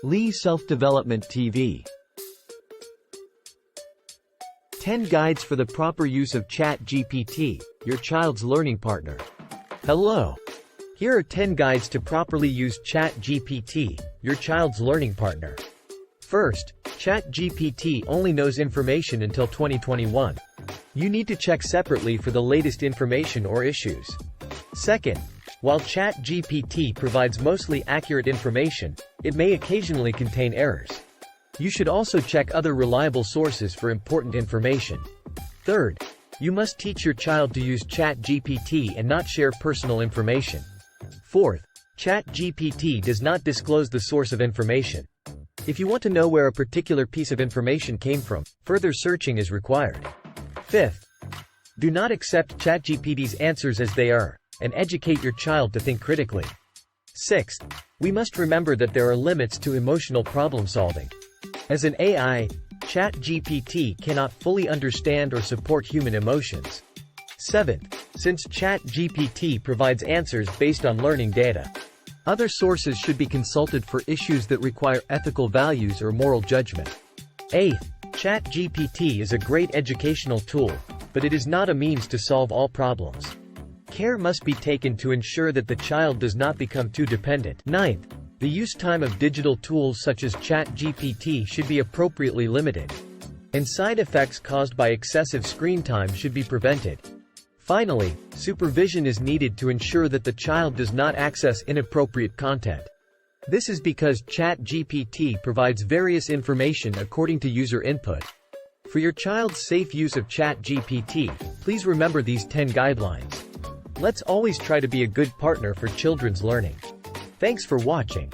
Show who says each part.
Speaker 1: Lee Self-Development TV. 10 Guides for the Proper Use of 챗GPT, your child's learning partner. Hello. Here are 10 guides to properly use 챗GPT, your child's learning partner. First, 챗GPT only knows information until 2021. You need to check separately for the latest information or issues. Second, while 챗GPT provides mostly accurate information, it may occasionally contain errors. You should also check other reliable sources for important information. Third, you must teach your child to use 챗GPT and not share personal information. Fourth, 챗GPT does not disclose the source of information. If you want to know where a particular piece of information came from, further searching is required. Fifth, do not accept 챗GPT's answers as they are, and educate your child to think critically. Sixth, we must remember that there are limits to emotional problem solving. As an AI, 챗GPT cannot fully understand or support human emotions. Seventh, since 챗GPT provides answers based on learning data, other sources should be consulted for issues that require ethical values or moral judgment. Eighth, 챗GPT is a great educational tool, but it is not a means to solve all problems. Care must be taken to ensure that the child does not become too dependent. Ninth, the use time of digital tools such as 챗GPT should be appropriately limited, and side effects caused by excessive screen time should be prevented. Finally, supervision is needed to ensure that the child does not access inappropriate content. This is because 챗GPT provides various information according to user input. For your child's safe use of 챗GPT, please remember these 10 guidelines. Let's always try to be a good partner for children's learning. Thanks for watching.